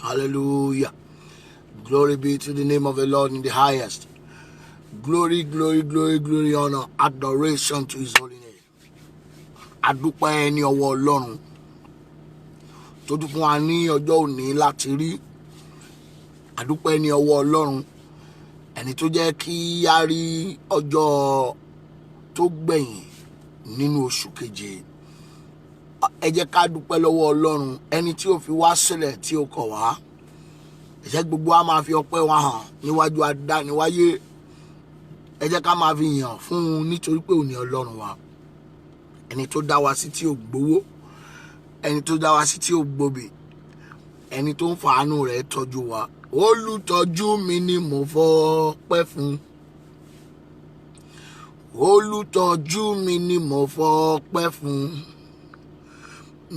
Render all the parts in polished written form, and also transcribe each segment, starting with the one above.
Hallelujah. Glory be to the name of the Lord in the highest. Glory, glory, glory, glory, honor, adoration to his holy name. Adúpẹ́ ní ọwọ́ Ọlọ́run tó tún fún wa ní ọjọ́ òní láti rí. Adúpẹ́ ní ọwọ́ Ọlọ́run ẹni tó jẹ́ kí a rí ọjọ́ tó gbẹ̀yìn nínú oṣù keje. Ẹ jẹ́ ká dúpẹ́ lọ́wọ́ Ọlọ́run ẹni tí ó fi wá sílẹ̀ tí ó kọ̀ wá. Ẹ jẹ́ gbogbo wa máa fi ọpẹ́ wa hàn níwájú adániwáyé. Ẹ jẹ́ ká máa fi yàn fún un nítorí pé òun ni Ọlọ́run wa. Ẹni tó dá wa sí tí ò gbowó, ẹni tó dá wa sí tí ò gbòbì, ẹni tó ń fàánú rẹ̀ tọ́jú wa. Olùtọ́jú mi ni mo fọpẹ́ fún. Olùtọ́jú mi ni mo fọpẹ́ fún.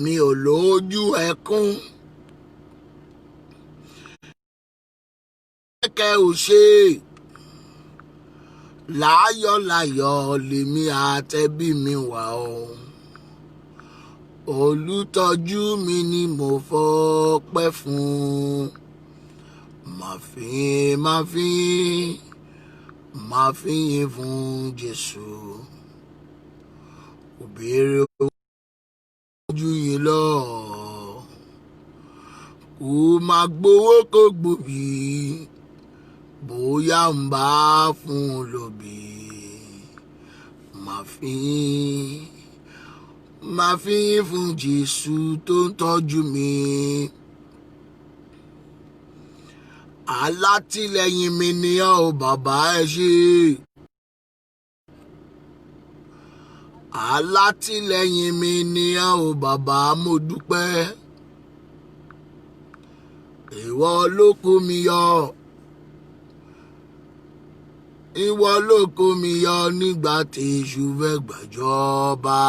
Mi ò lójú ẹkún. Kẹ̀kẹ́ ò ṣe láyọ̀ láyọ̀ lèmi àtẹ̀bí mi wà o. Olùtọ́jú mi ni mo fọpẹ́ fún. Máa fi yìn fún Jésù. Kò béèrè ojú yìí lọ. Kò máa gbowó kó gbòbí. Bóyá ń bá fún olóbì. Máa fi yìn fún Jésù tó ń tọ́jú mi. Alátìlẹ́yìn mi ni ọ́ bàbá ẹ ṣé. Alátìlẹ́yìn mi ni ọ́ bàbá mo dúpẹ́. Ìwọ ló kó mi yọ. Ìwọ ló kó mi yọ nígbà tí èṣù fẹ́ gbàjọba.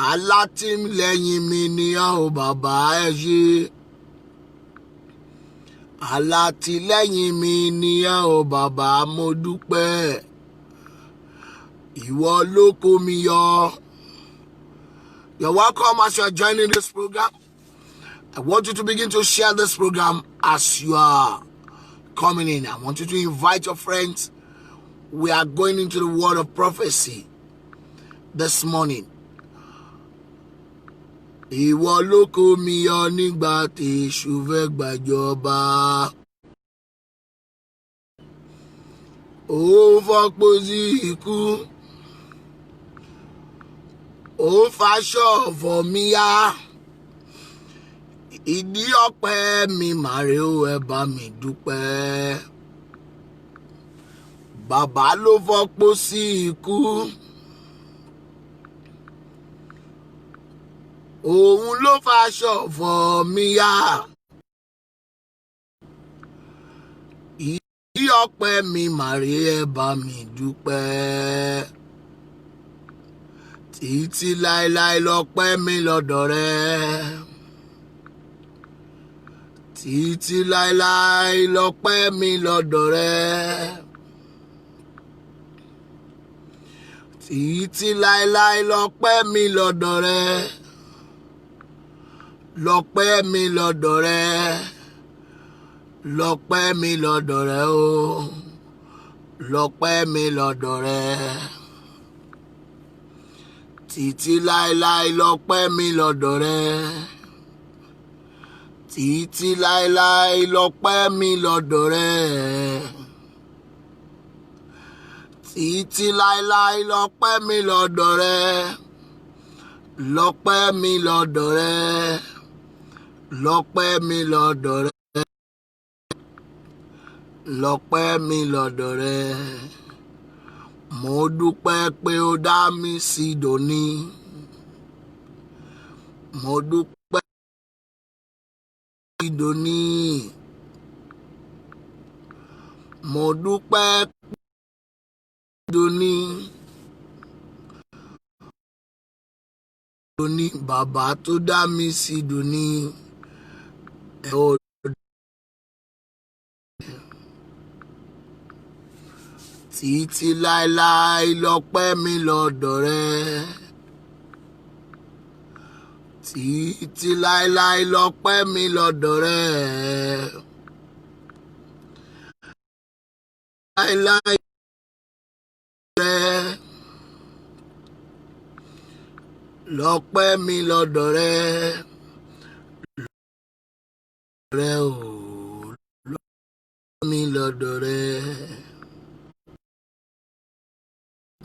Alátìlẹ́yìn mi ni ọ́ bàbá ẹ ṣé. Alátìlẹ́yìn mi ni ọ́ bàbá mo dúpẹ́. Ìwọ ló kó mi yọ. You're welcome as you are joining this program. I want you to begin to share this program as you are coming in. I want you to invite your friends. We are going into the word of prophecy this morning. Ìwọ ló kó mi yọ nígbà tí èṣù fẹ́ gbàjọba. Ó fọ́pọ̀ sí ikú. Ó faṣọ ọ̀fọ̀ mi yá. Ìdí ọpẹ́ mi màrè ó ẹ bá mi dúpẹ́. Bàbá ló fọ́pọ̀ sí ikú. Òun ló faṣọ ọ̀fọ̀ mi yá. Ìdí ọpẹ́ mi màrè ẹ bá mi dúpẹ́. Títí láéláé lọ́pẹ́ mi lọ́dọ̀ rẹ. Títí láéláé lọ́pẹ́ mi lọ́dọ̀ rẹ. Títí láéláé lọ́pẹ́ mi lọ́dọ̀ rẹ. Lọ́pẹ́ mi lọ́dọ̀ rẹ. Lọ́pẹ́ mi lọ́dọ̀ rẹ o. Lọ́pẹ́ mi lọ́dọ̀ rẹ. Títí láéláé lọ́pẹ́ mi lọ́dọ̀ rẹ. Títí láéláé lọ́pẹ́ mi lọ́dọ̀ rẹ. Títí láéláé lọ́pẹ́ mi lọ́dọ̀ rẹ. Lọ́pẹ́ mi lọ́dọ̀ rẹ. Lọ́pẹ́ mi lọ́dọ̀ rẹ. Lọ́pẹ́ mi lọ́dọ̀ rẹ. Mo dúpẹ́ pé ó dá mi sí dòní. Mo dúpẹ́ sí dòní. Mo dúpẹ́ dòní. Dòní bàbá tó dá mi sí dòní. Títí láéláé lọ́pẹ́ mi lọ́dọ̀ rẹ. títí láéláé lọ́pẹ́ mi lọ́dọ̀ rẹ. Láéláé rẹ lọ́pẹ́ mi lọ́dọ̀ rẹ. Rẹ ò lọ́pẹ́ mi lọ́dọ̀ rẹ.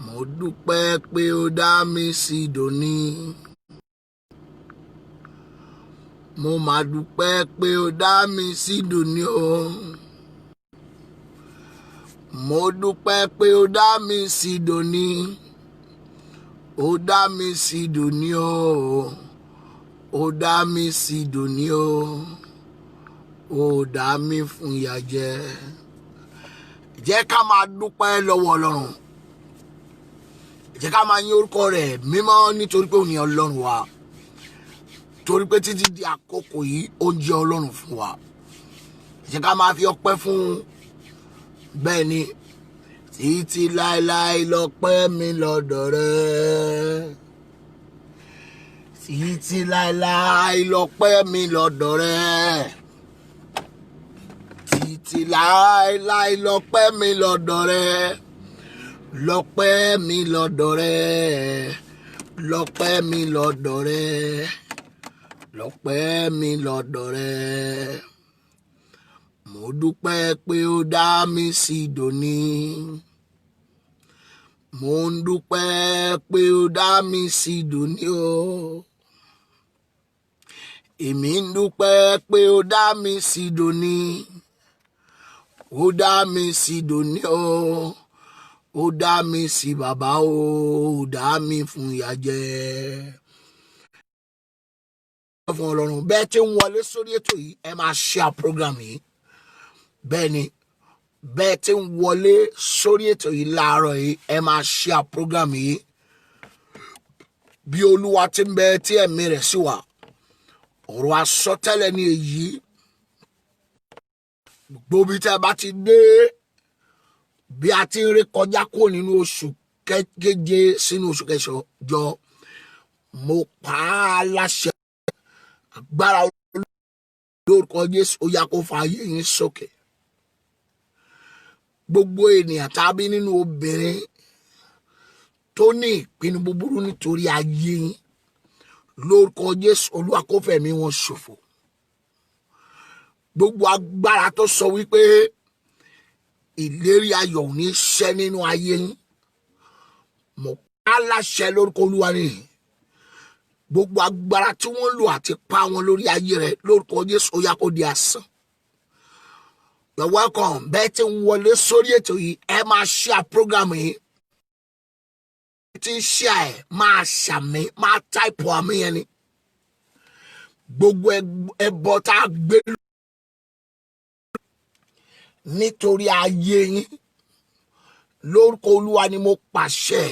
Mo dúpẹ́ pé ó dá mi sí dòní. Mo máa dúpẹ́ pé ó dá mi sí dòní o. Mo dúpẹ́ pé ó dá mi sí dòní. Ó dá mi sí dòní o. Ó dá mi sí dòní o. Ó dá mi fún ìyà jẹ. Jẹ́ ká máa dúpẹ́ lọ́wọ́ Ọlọ́run. Jẹ́ ká máa yìn orúkọ rẹ̀ mímọ́ nítorí pé òun ni Ọlọ́run wa. Torí pé títí di àkókò yìí ó jẹ́ Ọlọ́run fún wa. Jẹ́ ká máa fi ọpẹ́ fún bẹ́ẹ̀ ni títí láéláé lọ́pẹ́ mi lọ́dọ̀ rẹ. Títí láéláé lọ́pẹ́ mi lọ́dọ̀ rẹ. Títí láéláé lọ́pẹ́ mi lọ́dọ̀ rẹ. Lọ́pẹ́ mi lọ́dọ̀ rẹ. Lọ́pẹ́ mi lọ́dọ̀ rẹ. Lọ́pẹ́ mi lọ́dọ̀ rẹ. Mo dúpẹ́ pé ó dá mi sí dòní. Mo ń dúpẹ́ pé ó dá mi sí dòní o. Èmi ń dúpẹ́ pé ó dá mi sí dòní. Ó dá mi sí dòní o. Ó dá mi sí bàbá o. Ó dá mi fún ìyà jẹ. Fún Ọlọ́run bẹ́ẹ̀ tí ń wọlé sórí ètò yìí ẹ máa share program yìí. Bẹ́ẹ̀ ni bẹ́ẹ̀ tí ń wọlé sórí ètò yìí láàárọ̀ yìí ẹ máa share program yìí. Bí Olúwa ti ń bẹ tí ẹ̀mí rẹ̀ sì wà. Ọ̀rọ̀ àsọtẹ́lẹ̀ ni èyí. Gbogbo bí tẹ́ bá ti dé bí a ti ń rí kọjá kúrò nínú oṣù keje sínú oṣù kẹjọ mo pa á láṣẹ agbára lórúkọ Jésù ó yá kó fa ayé yín sókè. Gbogbo ènìyàn tàbí nínú obìnrin tó ní ìpinnu búburú nítorí ayé yín lórúkọ Jésù Olúwa kó fẹ̀mí wọn ṣòfò. Gbogbo agbára tó sọ wípé ìlérí ayọ̀ ò ní ṣẹ nínú ayé yín mo pa á láṣẹ lórúkọ Olúwa ni. Gbogbo agbára tí wọ́n lò àti pa wọn lórí ayé rẹ̀ lórúkọ Jésù ó yá kó di asán. You're welcome. Bẹ́ẹ̀ tí ń wọlé sórí ètò yìí ẹ máa share program yìí. Tí ń share ẹ̀ máa ṣàmì máa type àmì yẹn ni. Gbogbo ẹbọ tá a gbé nítorí ayé yín lórúkọ Olúwa ni mo pàṣẹ.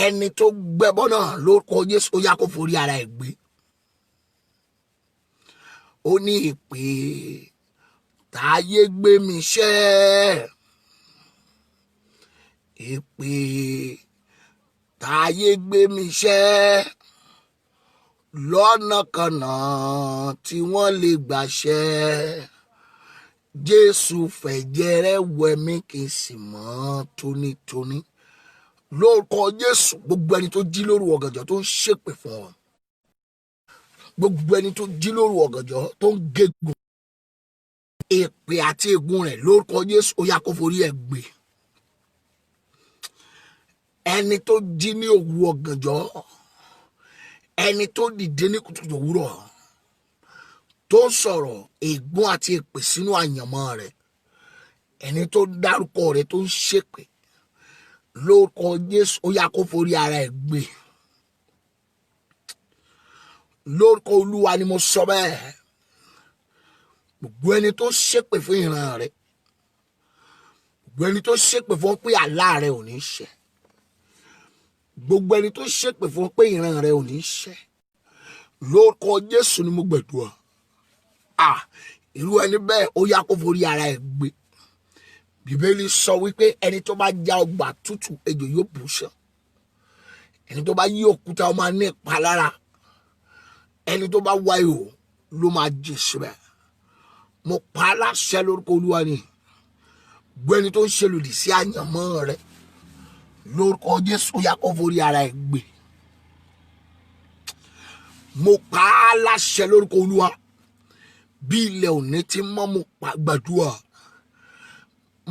Ẹni tó gbẹbọ náà lórúkọ Jésù ó yá kó forí ara ẹ̀ gbé. Ó ní ìpè táyé gbé mi ṣẹ́. Ìpè táyé gbé mi ṣẹ́. Lọ́nà kanà tí wọ́n lè gbàṣẹ́. Jésù fẹ̀jẹ̀ rẹ̀ wẹ̀ mí kí n sì mọ́ tónítóní. Lórúkọ Jésù gbogbo ẹni tó jí lóru ọ̀gànjọ́ tó ń ṣépè fún ọ. Gbogbo ẹni tó jí lóru ọ̀gànjọ́ tó ń gégùn. Èpè àti ègún rẹ̀ lórúkọ Jésù ó yá kó forí ẹ̀ gbé. Ẹni tó jí ní òru ọ̀gànjọ́. Ẹni tó dìde ní kùtùkùtù òwúrọ̀. Tó ń sọ̀rọ̀ ègún àti èpè sínú àyànmọ́ rẹ̀. Ẹni tó dárúkọ rẹ̀ tó ń ṣépè. Lórúkọ Jésù ó yá kó forí ara ẹ̀ gbé. Lórúkọ Olúwa ni mo sọ bẹ́ẹ̀. Gbogbo ẹni tó ṣépè fún ìran rẹ̀. Gbogbo ẹni tó ṣépè fún pé àlá rẹ̀ ò ní ṣẹ. Gbogbo ẹni tó ṣépè fún pé ìran rẹ̀ ò ní ṣẹ. Lórúkọ Jésù ni mo gbàdúrà. Irú ẹni bẹ́ẹ̀ ó yá kó forí ara ẹ̀ gbé. Bíbélì sọ wípé ẹni tó bá já ọgbà tútù ejò yóò bù sàn. Ẹni tó bá yí òkúta ó máa ní ìpalára. ẹni tó bá wá ihò ló máa jẹ síbẹ̀. Mo pa á láṣẹ lórúkọ Olúwa ni gbogbo ẹni tó ń ṣe lòdì sí àyànmọ́ rẹ lórúkọ Jésù ó yá kó forí ara ẹ̀ gbé. Mo pa á láṣẹ lórúkọ Olúwa bí ilẹ̀ òní ti mọ́ mo pa gbàdúrà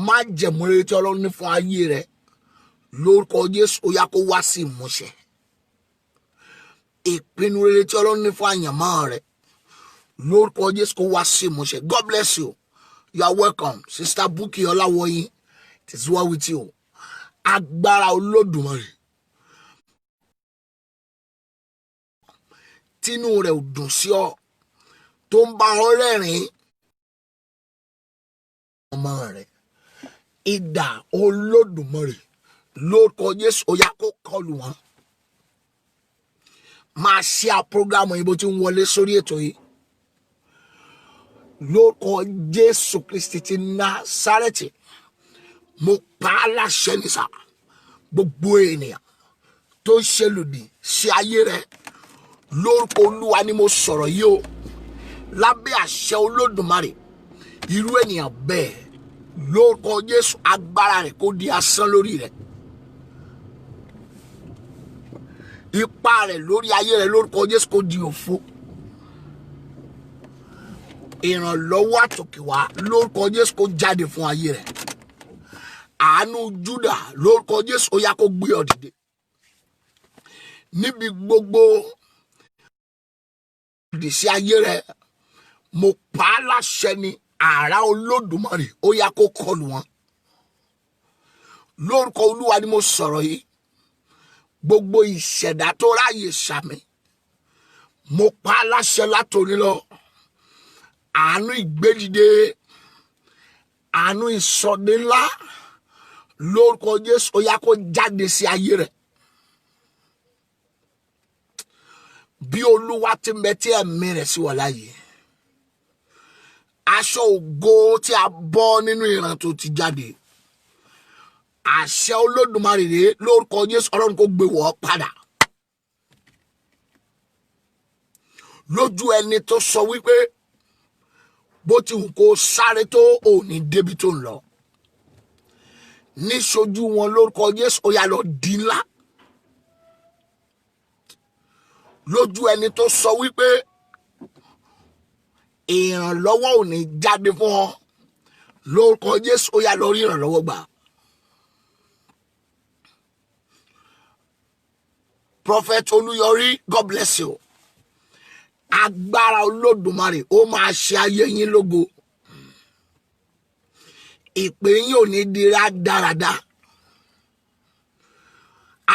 má jẹ̀mú rere tí Ọlọ́run ní fún ayé rẹ lórúkọ Jésù ó yá kó wá sí ìmúṣẹ. Ìpinnu rere tí Ọlọ́run ní fún àyànmọ́ rẹ lórúkọ Jésù kó wá sí ìmúṣẹ. God bless you. You are welcome. Sister Bukky Olawoyin, it is well with you. Agbára Olódùmarè tínú rẹ̀ ò dùn sí ọ tó ń bá ọ rẹ́rìn ọmọ rẹ̀ idà Olódùmarè lórúkọ Jésù ó yá kó kọlù wọn. Máa ṣe à program yìí bó ti ń wọlé sórí ètò yìí lórúkọ Jésù Kristi ti Násárẹ́tì. Mo pa á láṣẹ ní sà gbogbo ènìyàn tó ń ṣe lòdì sí ayé rẹ lórúkọ Olúwa ni mo sọ̀rọ̀ yìí o lábẹ́ àṣẹ Olódùmarè irú ènìyàn bẹ́ẹ̀ lórúkọ Jésù agbára rẹ̀ kó di asán lórí rẹ̀. Ipá rẹ̀ lórí ayé rẹ̀ lórúkọ Jésù kó di òfo. Ìrànlọ́wọ́ àtòkè wá lórúkọ Jésù kó jáde fún ayé rẹ̀. Àánú Júdà lórúkọ Jésù ó yá kó gbé ọ dìde. Níbi gbogbo ìdí sí ayé rẹ̀ mo pa á láṣẹ ní àrá Olódùmarè ó yá kó kọlù wọn. Lórúkọ Olúwa ni mo sọ̀rọ̀ yìí gbogbo ìṣẹ̀dá tó ráyè sàmì mo pa á láṣẹ látòní lọ. Àánú ìgbédìde àánú ìsọdẹ ńlá lórúkọ Jésù ó yá kó jáde sí ayé rẹ̀. Bí Olúwa ti ń bẹ tí ẹ̀mí rẹ̀ sì wà láàyè aṣọ ògo tí a bọ́ nínú ìran tó ti jáde àṣẹ Olódùmarè rèé lórúkọ Jésù Ọlọ́run kó gbé wọ̀ padà lójú ẹni tó sọ wípé bó ti wù kó sáré tó òní débi tó ń lọ níṣojú wọn lórúkọ Jésù ó yá lọ di ńlá. Lójú ẹni tó sọ wípé ìrànlọ́wọ́ ò ní jáde fún ọ lórúkọ Jésù ó yá lọ rí ìrànlọ́wọ́ gbà. Prophet Olúyọrí, God bless you. Agbára Olódùmarè ó máa ṣe ayé yín lógo. Ìpè yín ò ní di rádaràda.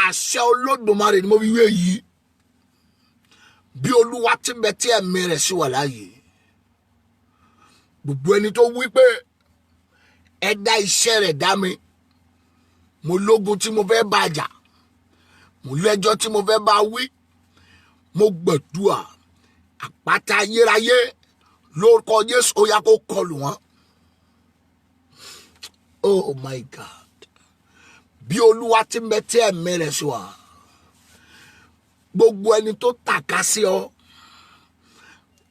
Àṣẹ Olódùmarè ni mo fi wé yìí. Bí Olúwa ti ń bẹ tí ẹ̀mí rẹ̀ sì wà láàyè. Gbogbo ẹni tó wí pé ẹ dá iṣẹ́ rẹ̀ dá mi. Mo lógun tí mo fẹ́ bá jà. Mo lẹ́jọ́ tí mo fẹ́ bá wí. Mo gbàdúrà àpáta ayérayé lórúkọ Jésù ó yá kó kọlù wọn. Oh my God. Bí Olúwa ti ń bẹ tí ẹ̀mí rẹ̀ sì wà. Gbogbo ẹni tó tàka sí ọ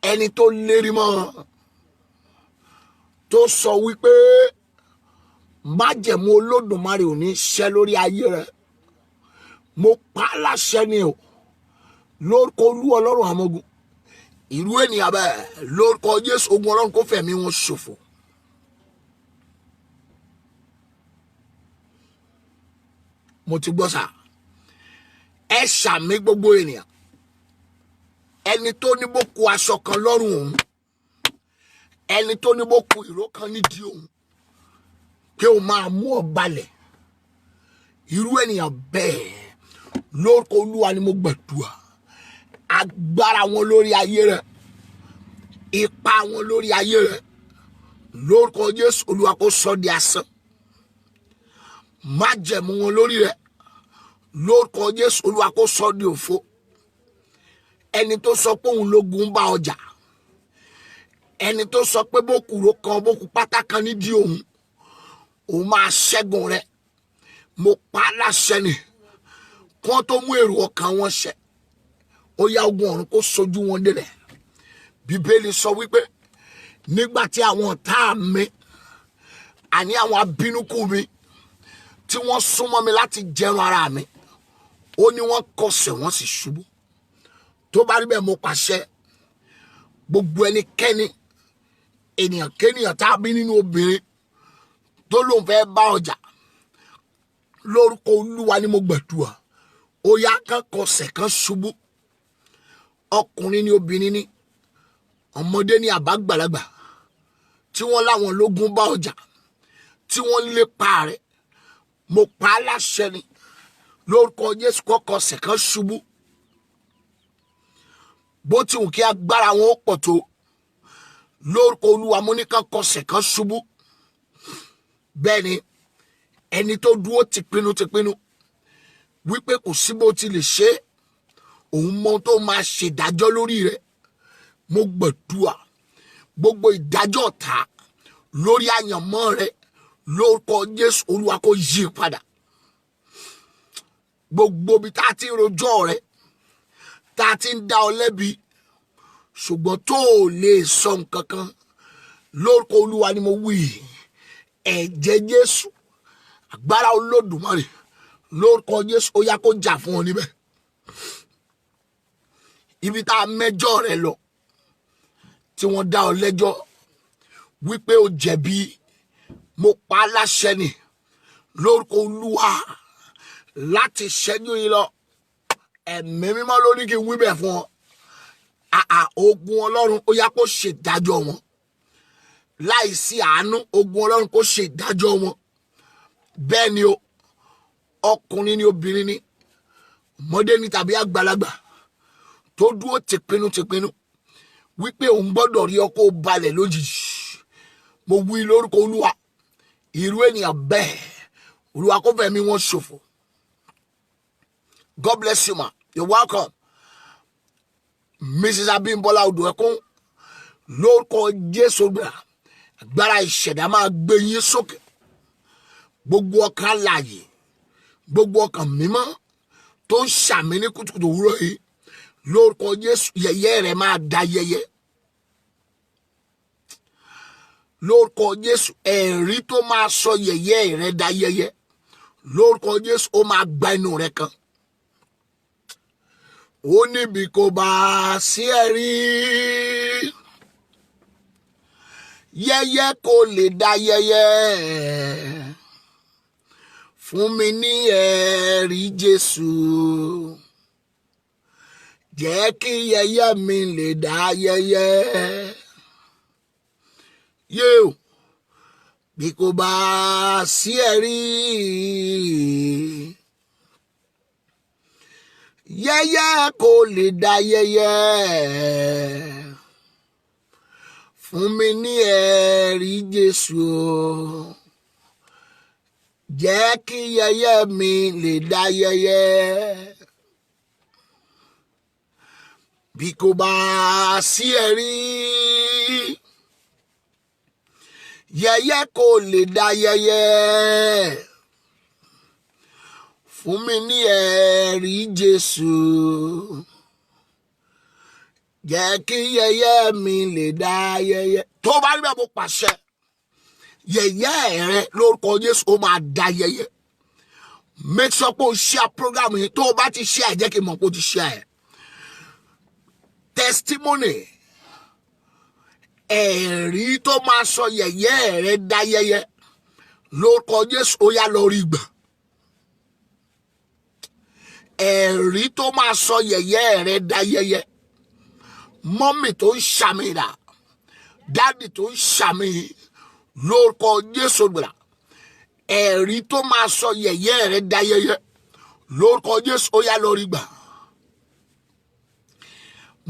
ẹni tó lérí mọ́ tó sọ wípé májẹ̀mú Olódùmarè ò ní ṣẹ lórí ayé rẹ mo pa á láṣẹ ni o lórúkọ Olúwa Ọlọ́run àwọn ogun irú ènìyàn bẹ́ẹ̀ lórúkọ Jésù ogun Ọlọ́run kó fẹ̀mí wọn ṣòfò. Mo ti gbọ́ sà ẹ ṣàmì gbogbo ènìyàn ẹni tó ní bó kù aṣọ kan lọ́rùn òun ẹni tó ní bó kù ìró kan nídìí òun kí o máa mú ọ balẹ̀ irú ènìyàn bẹ́ẹ̀ lórúkọ Olúwa ni mo gbàdúrà agbára wọn lórí ayé rẹ ipa wọn lórí ayé rẹ lórúkọ Jésù Olúwa kó sọ di asán májẹ̀mú wọn lórí rẹ lórúkọ Jésù Olúwa kó sọ di òfo ẹni tó sọ pé òun lógun bá ọjà ẹni tó sọ pé bókùrò kan bókù pátá kan nídìí òun máa ṣẹ́gun rẹ mo pa á láṣẹ ni kí wọ́n tó mú èrò ọkàn wọn ṣẹ ó yá ogun ọ̀run kó sojú wọn délẹ̀. Bíbélì sọ wípé nígbà tí àwọn ọ̀tá mi àní àwọn abínúkú mi tí wọ́n súnmọ́ mi láti jẹun ara mi, ó ní wọ́n kọsẹ̀ wọ́n sì ṣubú. Tó bá rí bẹ́ẹ̀ mo pàṣẹ gbogbo ẹnikẹ́ni ènìyàn kéèyàn tá a bí nínú obìnrin tó lóun fẹ́ bá ọjà, lórúkọ Olúwa ni mo gbàdúrà, ó yá kán kọsẹ̀ kán ṣubú. Ọkùnrin ni obìnrin ni, ọmọdé ni àbágbàlagbà, tí wọ́n láwọn lógún bá ọjà, tí wọ́n lépa rẹ̀, mo pa á láṣẹ ni lórúkọ Jésù kó kọsẹ̀ kán ṣubú. Bó ti wù kí agbára wọn ó pọ̀ tó, lórúkọ Olúwa mo ní kán kọsẹ̀ kán ṣubú. Bẹ́ẹ̀ ni ẹni tó dúró ti pinnu wípé kò sí bó ti lè ṣe é, òun mọ tó máa ṣèdájọ́ lórí rẹ̀. Mo gbàdúrà gbogbo ìdájọ́ ọ̀tá lórí àyànmọ́ rẹ̀ lórúkọ Jésù, Olúwa kó yí padà. Gbogbo bí tá a ti rojọ́ rẹ̀, tá a ti ń dá ọ lẹ́bi, ṣùgbọ́n tó o lè sọ nǹkan kan, lórúkọ Olúwa ni mo wí, ẹ̀jẹ̀ Jésù, agbára Olódùmarè, lórúkọ Jésù ó yá kó jà fún ọ níbẹ̀. Ibi tá a mẹ́jọ́ rẹ̀ lọ, tí wọ́n dá ọ lẹ́jọ́ wípé o jẹ̀bi, mo pa á láṣẹ ni lórúkọ Olúwa láti ṣẹ́jú yìí lọ. Ẹ̀mí mímọ́ ló ní kí n wí bẹ̀ fún ọ. Ogun Ọlọ́run ó yá kó ṣèdájọ́ wọn. Láìsí àánú, ogun Ọlọ́run kó ṣèdájọ́ wọn. Bẹ́ẹ̀ ni o, ọkùnrin ni obìnrin ni, ọmọdé ni tàbí àgbàlagbà, tó dúró tìpinnu wípé òun gbọ́dọ̀ rí ọkọ̀ balẹ̀ lójijì, mo wí lórúkọ Olúwa, irú ènìyàn bẹ́ẹ̀ Olúwa kó fẹ̀mí wọn ṣòfò. God bless you, ma. You're welcome. Mrs. Abimbola Oduekun, lórúkọ Jésù gbà, agbára ìṣẹ̀dá máa gbé yín sókè. Gbogbo ọkàn láàyè, gbogbo ọkàn mímọ́ tó ń ṣàmì ní kùtùkùtù òwúrọ̀ yìí, lórúkọ Jésù yẹ̀yẹ́ rẹ̀ máa da yẹ̀yẹ́. Lórúkọ Jésù ẹ̀rí tó máa sọ yẹ̀yẹ́ rẹ̀ da yẹ̀yẹ́, lórúkọ Jésù ó máa gba inú rẹ̀ kan. Ó níbi kò bá sí ẹ̀rí, yẹ̀yẹ́ kò lè da yẹ̀yẹ́. Fún mi ní ẹ̀rí Jésù, jẹ́ kí yẹ̀yẹ́ mi lè dá yẹ̀yẹ́. Yóò bí kò bá sí ẹ̀rí, yẹ̀yẹ́ kò lè dá yẹ̀yẹ́. Fún mi ní ẹ̀rí Jésù, jẹ́ kí yẹ̀yẹ́ mi lè dá yẹ̀yẹ́. Bí kò bá sí ẹ̀rí, yẹ̀yẹ́ kò lè dá yẹ̀yẹ́. Fún mi ní ẹ̀rí Jésù, jẹ́ kí yẹ̀yẹ́ mi lè dá yẹ̀yẹ́. Tó bá rí bẹ́ẹ̀ mo pàṣẹ, yẹ̀yẹ́ rẹ lórúkọ Jésù ó máa dá yẹ̀yẹ́. Make sure pé o share program yìí. Tó o bá ti share, jẹ́ kí n mọ̀ pé o ti share. Testimony, ẹ̀rí tó máa sọ yẹ̀yẹ́ rẹ dá yẹ̀yẹ́, lórúkọ Jésù ó yá lọ rí gbà. Ẹ̀rí tó máa sọ yẹ̀yẹ́ rẹ dá yẹ̀yẹ́. Mọ́mì tó ń ṣàmì rà, dádì tó ń ṣàmì, lórúkọ Jésù gbà. Ẹ̀rí tó máa sọ yẹ̀yẹ́ rẹ dá yẹ̀yẹ́, lórúkọ Jésù ó yá lọ rí gbà.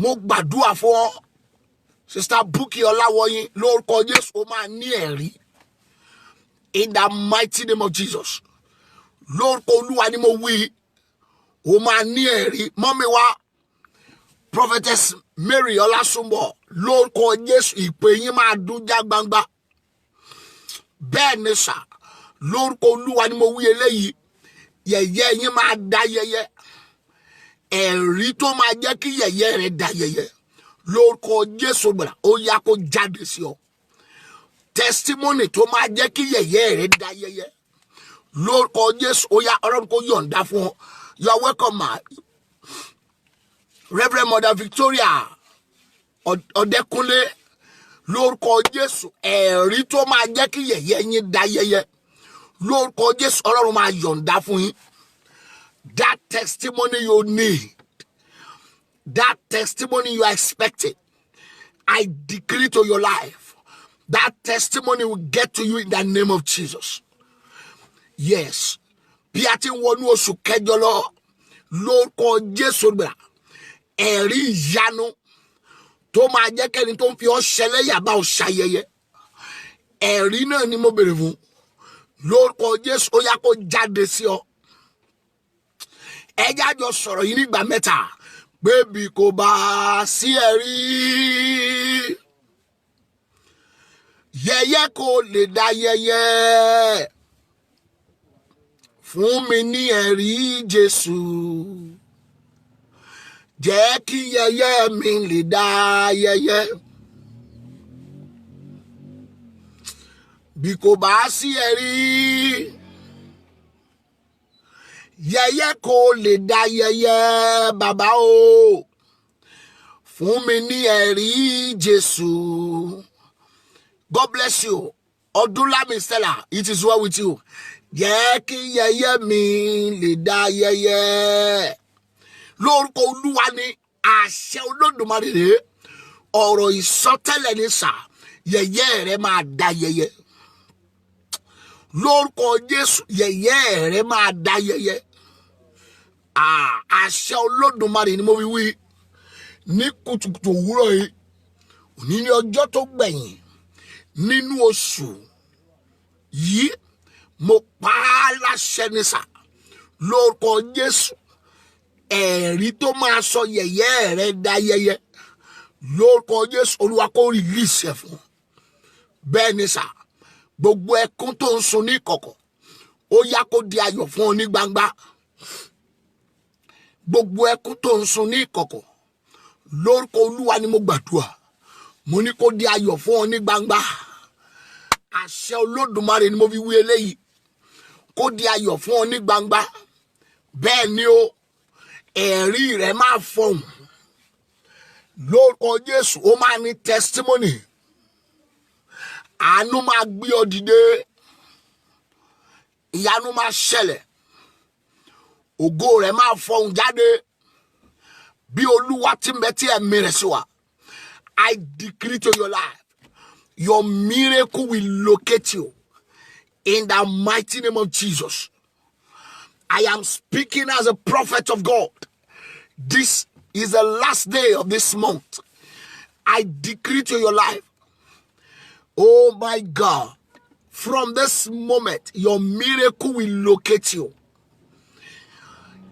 Mo gbàdúrà fún ọ, Sister Bukky Ọláwọyìn, lórúkọ Jésù ó máa ní ẹ̀rí. In the mighty name of Jesus. Lórúkọ Olúwa ni mo wí, ó máa ní ẹ̀rí. Mọ́mì wa, Prophetess Mary Ọlásùnbọ̀, lórúkọ Jésù ìpè yín máa dún já gbangba. Bẹ́ẹ̀ ni sà, lórúkọ Olúwa ni mo wí eléyìí, yẹ̀yẹ́ yín máa dá yẹ̀yẹ́. ẹ̀rí tó máa jẹ́ kí yẹ̀yẹ́ rẹ̀ da yẹ̀yẹ́ lórúkọ Jésù gbàrà ó yá kó jáde sí ọ. Testimony tó máa jẹ́ kí yẹ̀yẹ́ rẹ̀ da yẹ̀yẹ́ lórúkọ Jésù ó yá Ọlọ́run kó yọ̀ǹda fún ọ. You are welcome, ma. Reverend Mother Victoria Ọ̀dẹ́kúnlé lórúkọ Jésù ẹ̀rí tó máa jẹ́ kí yẹ̀yẹ́ yín da yẹ̀yẹ́ lórúkọ Jésù Ọlọ́run máa yọ̀ǹda fún yín. That testimony you need, that testimony you are expecting, I decree to your life, that testimony will get to you in the name of Jesus. Yes. Bí a ti ń wọnú oṣù kẹjọ lọ lórúkọ Jésù gbà ẹ̀rí ìyanu tó máa jẹ́ kẹ́ni tó ń fi ọ́ ṣẹlẹ́yà bá ọ ṣayẹyẹ ẹ̀rí náà ni mo béèrè fún lórúkọ Jésù ó yá kó jáde sí ọ. Ẹ jájọ sọ̀rọ̀ yìí nígbà mẹ́ta pé bí kò bá sí ẹ̀rí yẹ̀yẹ́ kò lè dá yẹ̀yẹ́. Fún mi ní ẹ̀rí Jésù jẹ́ kí yẹ̀yẹ́ mi lè dá yẹ̀yẹ́. Bí kò bá sí ẹ̀rí yẹ̀yẹ́ kò lè dá yẹ̀yẹ́ bàbá o. Fún mi ní ẹ̀rí Jésù. God bless you. Ọdúnlámi Stella, it is well with you. Jẹ́ kí yẹ̀yẹ́ mi lè dá yẹ̀yẹ́. Lórúkọ Olúwa ni àṣẹ Olódùmarè rèé. Ọ̀rọ̀ ìsọtẹ́lẹ̀ ní sà yẹ̀yẹ́ rẹ máa dá yẹ̀yẹ́. Lórúkọ Jésù yẹ̀yẹ́ rẹ máa dá yẹ̀yẹ́. Àṣẹ Olódùmarè ni mo fi wí ní kùtùkùtù òwúrọ̀ yìí. Òní ní ọjọ́ tó gbẹ̀yìn nínú oṣù yìí. Mo pa á láṣẹ ní sà lórúkọ Jésù ẹ̀rí tó máa sọ yẹ̀yẹ́ rẹ dá yẹ̀yẹ́ lórúkọ Jésù Olúwa kó release ẹ̀ fún bẹ́ẹ̀ ni sà gbogbo ẹkún tó ń sun ní ìkọ̀kọ̀ ó yá kó di ayọ̀ fún ọ ní gbangba. Gbogbo ẹkún tó ń sun ní ìkọ̀kọ̀ lórúkọ Olúwa ni mo gbàdúrà mo ní kó di ayọ̀ fún ọ ní gbangba. Àṣẹ Olódùmarè ni mo fi wí eléyìí kó di ayọ̀ fún ọ ní gbangba. Bẹ́ẹ̀ ni o ẹ̀rí rẹ̀ máa fọhùn lórúkọ Jésù ó máa ní testimony. Àánú máa gbé ọ dìde ìyanu máa ṣẹlẹ̀ ògo rẹ̀ máa fọhùn jáde bí Olúwa ti ń bẹ tí ẹ̀mí rẹ̀ sí wa. I decree to your life, your miracle will locate you in the mighty name of Jesus. I am speaking as a prophet of God. This is the last day of this month. I decree to your life, oh my God, from this moment, your miracle will locate you.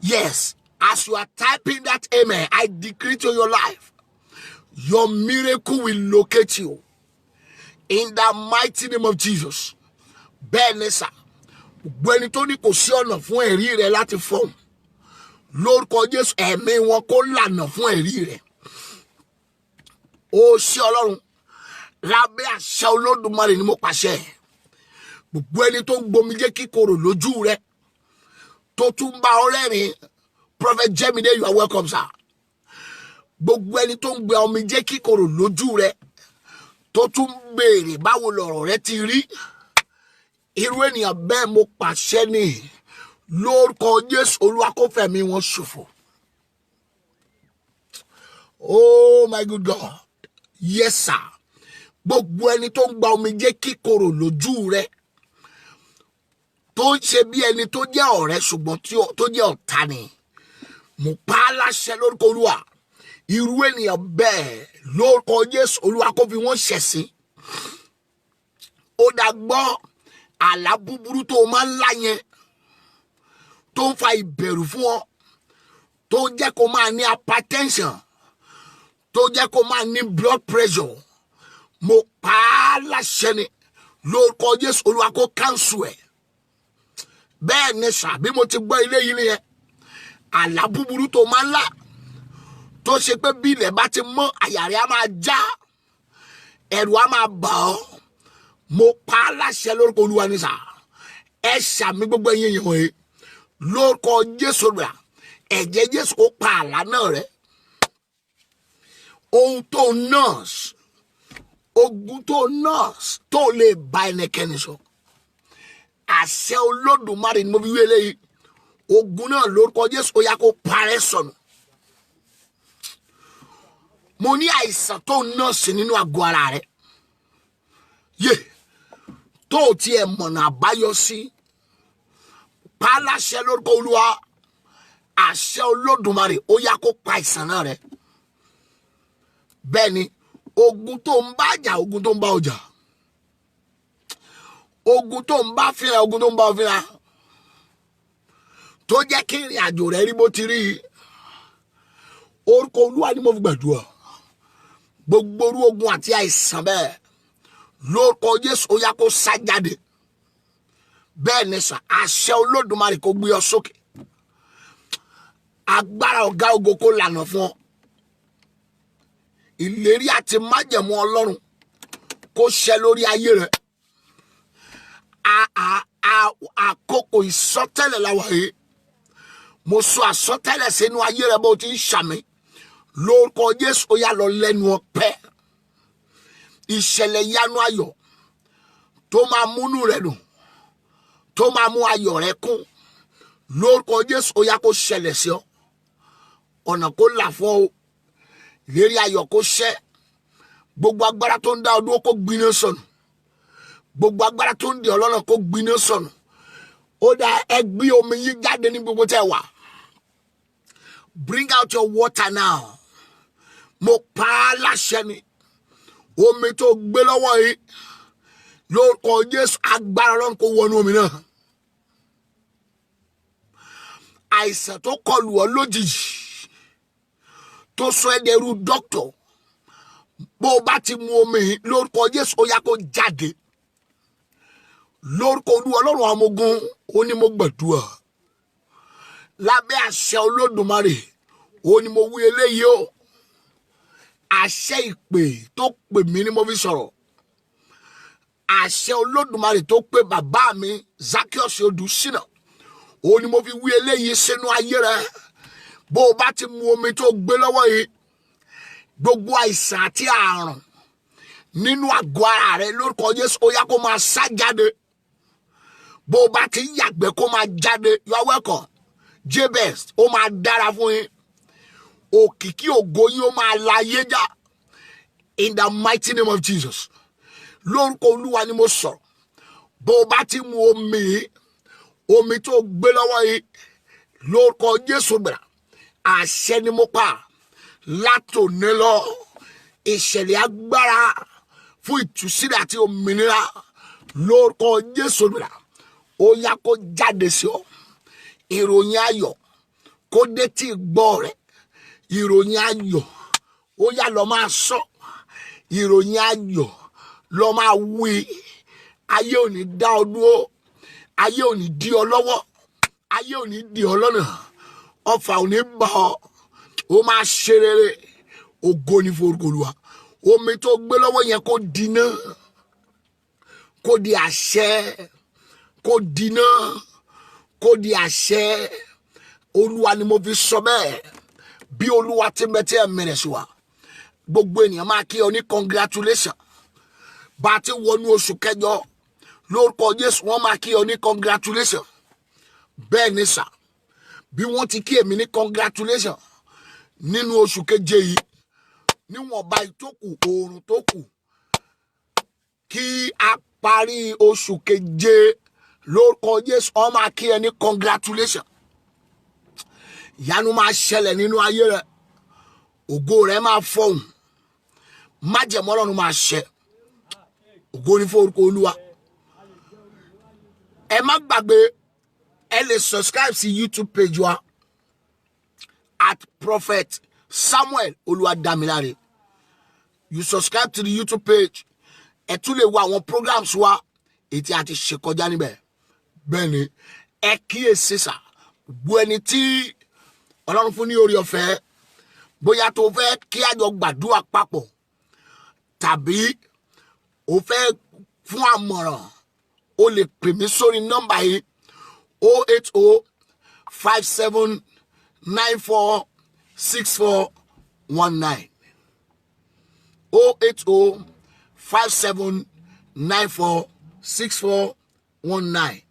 Yes, as you are typing that amen, I decree to your life, your miracle will locate you in the mighty name of Jesus. Benesa, gbẹni tó ní kò sí ọ̀nà fún ẹ̀rí rẹ̀ láti fọ́n lórúkọ Jésù ẹ̀mí wọn kó lànà fún ẹ̀rí rẹ̀. Ó ṣé Ọlọ́run lábẹ́ àṣẹ Olódùmarè ni mo pàṣẹ gbogbo ẹni tó ń gbomijé kíkorò lójú rẹ̀ tó tún bá ọ rẹ́rìn Prophet Jemide, you are welcome sir. Gbogbo ẹni tó ń gbé omijé kíkorò lójú rẹ̀ tó tún béèrè báwo lọ̀rọ̀ rẹ̀ ti rí irú ènìyàn bẹ́ẹ̀ mo pàṣẹ ní lórúkọ Jésù Olúwa kó fẹ̀mí wọn ṣòfò. Oh my good God, yes sir. Gbogbo ẹni tó ń gba omijé kíkorò lójú rẹ̀ tó ń ṣe bí ẹni tó jẹ́ ọ̀rẹ́ ṣùgbọ́n tó jẹ́ ọ̀tá ni mo pa á láṣẹ lórúkọ Olúwa irú ènìyàn bẹ́ẹ̀ lórúkọ Jésù Olúwa kó fi wọ́n ṣẹ̀sín. Ó dàgbọ́ àlá búburú tó máa ń lá yẹn tó ń fa ìbẹ̀rù fún ọ tó jẹ́ kó máa ní hypertension tó jẹ́ kó máa ní blood pressure mo pa á láṣẹ ni lórúkọ Jésù Olúwa kó cancel ẹ̀. Bẹ́ẹ̀ ni sà bí mo ti gbọ́ ilé yìí nìyẹn àlá búburú tó máa ń lá tó ṣe pé bí ilẹ̀ bá ti mọ́ àyà rẹ̀ á máa já ẹ̀rù á máa bà ọ́ mo pa á láṣẹ lórúkọ Olúwa ní sà ẹ ṣàmì gbogbo ẹ̀yin èèyàn wọ̀nyí lórúkọ Jésù rà ẹ̀jẹ̀ Jésù kó pa àlá náà rẹ́ ohun tó nọ́ọ̀sì ogun tó nọ́ọ̀sì tó lè bá ẹnikẹ́ni sọ àṣẹ Olódùmarè ni mo fi wí eléyìí ogun náà lórúkọ Jésù ó yá kó parẹ́ sọnù mo ní àìsàn tó nọ́ọ̀sì nínú àgọ́ ara rẹ̀ yé tó tiẹ̀ mọ̀nà àbáyọ sí pa láṣẹ lórúkọ Olúwa àṣẹ Olódùmarè ó yá kó pa àìsàn náà rẹ́ bẹ́ẹ̀ ni ogun tó ń bá jà ogun tó ń bá ọjà ogun tó ń bá fínra ogun tó ń bá fínra tó jẹ́ kí ìrìn àjò rẹ̀ rí bó ti rí orúkọ Olúwa ni mo fi gbàdúrà gbogbo orú ogun àti àìsàn bẹ́ẹ̀ lórúkọ Jésù ó yá kó sá jáde bẹ́ẹ̀ ni sà àṣẹ Olódùmarè kó gbé ọ sókè agbára ọ̀gá ògo kó lànà fún ọ ìlérí àti májẹ̀mú Ọlọ́run kó ṣẹ lórí ayé rẹ àkókò ìsọtẹ́lẹ̀ la wà yìí mo sọ àsọtẹ́lẹ̀ sínú ayé rẹ bó ti ń ṣàmì lórúkọ Jésù ó yá lọ lẹ́nu ọpẹ́ ìṣẹ̀lẹ̀ yanu ayọ̀ tó máa múnú rẹ dùn tó máa mú ayọ̀ rẹ kún lórúkọ Jésù ó yá kó ṣẹlẹ̀ sí ọ ọ̀nà kó là fún ọ ìlérí ayọ̀ kó ṣẹ gbogbo agbára tó ń dá ọ dúró kó gbiná sọnù gbogbo agbára tó ń di ọlọ́nà kó gbiná sọnù ó dá ẹgbí omi yí jáde ní gbogbo tẹ́ wà bring out your water now mo pa á láṣẹ ni omi tó gbé lọ́wọ́ yìí lórúkọ Jésù agbára Ọlọ́run kó wọnú omi náà àìsàn tó kọlù ọ lójijì tó sọ ẹ́ dẹrú dókítà bó o bá ti mu omi yìí lórúkọ Jésù ó yá kó jáde lórúkọ Olúwa Ọlọ́run àwọn ọmọ ogun ó ní mo gbàdúrà lábẹ́ àṣẹ Olódùmarè ó ní mo wí eléyìí o àṣẹ ìpè tó pè mí ni mo fi sọ̀rọ̀ àṣẹ Olódùmarè tó pè bàbá mi Zaccheaus Odùṣínà ó ní mo fi wí eléyìí sínú ayé rẹ bó o bá ti mu omi tó gbé lọ́wọ́ yìí gbogbo àìsàn àti àrùn nínú àgọ́ ara rẹ lórúkọ Jésù ó yá kó máa sá jáde bó o bá ti yàgbẹ́ kó máa jáde you are welcome Jabez ó máa dára fún yín òkìkí ògo yín ó máa la ayé já in the mighty name of Jesus lórúkọ Olúwa ni mo sọ̀rọ̀ bó o bá ti mu omi tó gbé lọ́wọ́ yìí lórúkọ Jésù gbà àṣẹ ni mo pa látòní lọ ìṣẹ̀lẹ̀ agbára fún ìtúsílẹ̀ àti òmìnira lórúkọ Jésù gbà ó yá kó jáde sí ọ ìròyìn ayọ̀ kó dé tí gbọ́ rẹ̀ ìròyìn ayọ̀ ó yá lọ máa sọ ìròyìn ayọ̀ lọ máa wí ayé ò ní dá ọ dúró ayé ò ní dí ọ lọ́wọ́ ayé ò ní dí ọ lọ́nà ọfà ò ní bá ọ ó máa ṣe rere ògo ní forúkọ Olúwa omi tó gbé lọ́wọ́ yẹn kó dínà kó di àṣẹ kó dínà kó di àṣẹ Olúwa ni mo fi sọ bẹ́ẹ̀ bí Olúwa ti mẹ́tẹ́ ẹ̀mẹ́rẹ̀ sí wa gbogbo ènìyàn máa kí ọ ní congratulation bá a ti wọnú oṣù kẹjọ lórúkọ Jésù wọ́n máa kí ọ ní congratulation bẹ́ẹ̀ ni sà bí wọ́n ti kí èmi ní congratulation nínú oṣù keje yìí níwọ̀nba ìtókù oòrùn tó kù kí a parí oṣù keje lórúkọ Jésù wọ́n máa kí ẹ ní congratulation ìyanu máa ṣẹlẹ̀ nínú ayé rẹ ògo rẹ máa fọhùn májẹ̀mú Ọlọ́run máa ṣẹ ògo ní forúkọ Olúwa ẹ má gbàgbé ẹ lè subscribe sí YouTube page wa at Prophet Samuel Oluwadamilare you subscribe to the YouTube page ẹ tún lè wo àwọn programs wa ètí àti ṣe kọjá níbẹ̀ bẹ́ẹ̀ ni ẹ kíyèsí sà gbogbo ẹni tí Ọlọ́run fún ní orí ọ̀fẹ́ bóyá tó fẹ́ kí a jọ gbàdúrà papọ̀ tàbí o fẹ́ fún àmọ̀ràn o lè pè mí sórí nọ́mbà yìí 08057946419 08057946419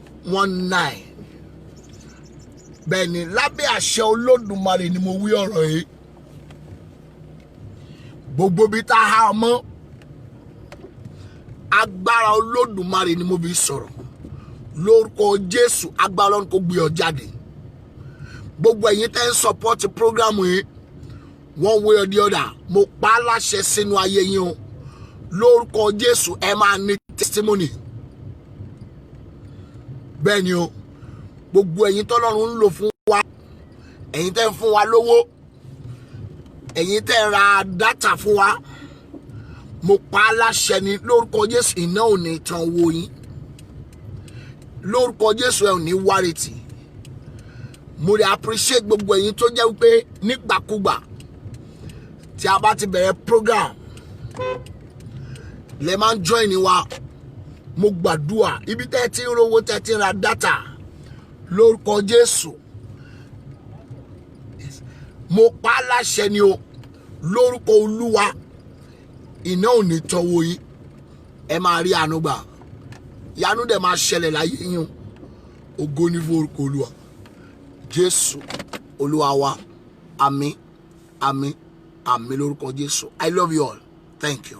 08057946419. Bẹ́ẹ̀ni lábẹ́ àṣẹ Olódùmarè ni mo wí ọ̀rọ̀ yìí. Gbogbo bí tá a há mọ́ agbára Olódùmarè ni mo bí sọ̀rọ̀. Lórúkọ Jésù agbára Ọlọ́run kó gbé ọ jáde. Gbogbo ẹ̀yin tẹ́ ń support program yìí one way or the other mo pa á láṣẹ sínú ayé yín o. Lórúkọ Jésù ẹ máa ní testimony. Bẹ́ẹ̀ni o, gbogbo ẹ̀yin tọ́lọ́run ń lò fún wa, ẹ̀yin tẹ́ ń fún wa lówó, ẹ̀yin tẹ́ ń ra data fún wa, mo pa á láṣẹ ní lórúkọ Jésù iná ò ní tán owó yín. Lórúkọ Jésù ẹ ò ní wárìtì. Mo lè appreciate gbogbo ẹ̀yin tó jẹ́ wípé nígbàkúgbà tí a bá ti bẹ̀rẹ̀ program lè máa ń join wa. Mo gbàdúrà ibi tẹ́ ti ń rówó tẹ́ ti ń ra data lórúkọ Jésù mo pa á láṣẹ ni o. Lórúkọ Olúwa iná ò ní tọ́wọ́ yín, ẹ máa rí àánú gbà, ìyanu dẹ̀ máa ṣẹlẹ̀ láyé yín. Ògo ni fún orúkọ Olúwa Jésù Olúwa wa. Àmín àmín àmín lórúkọ Jésù. I love you all. Thank you.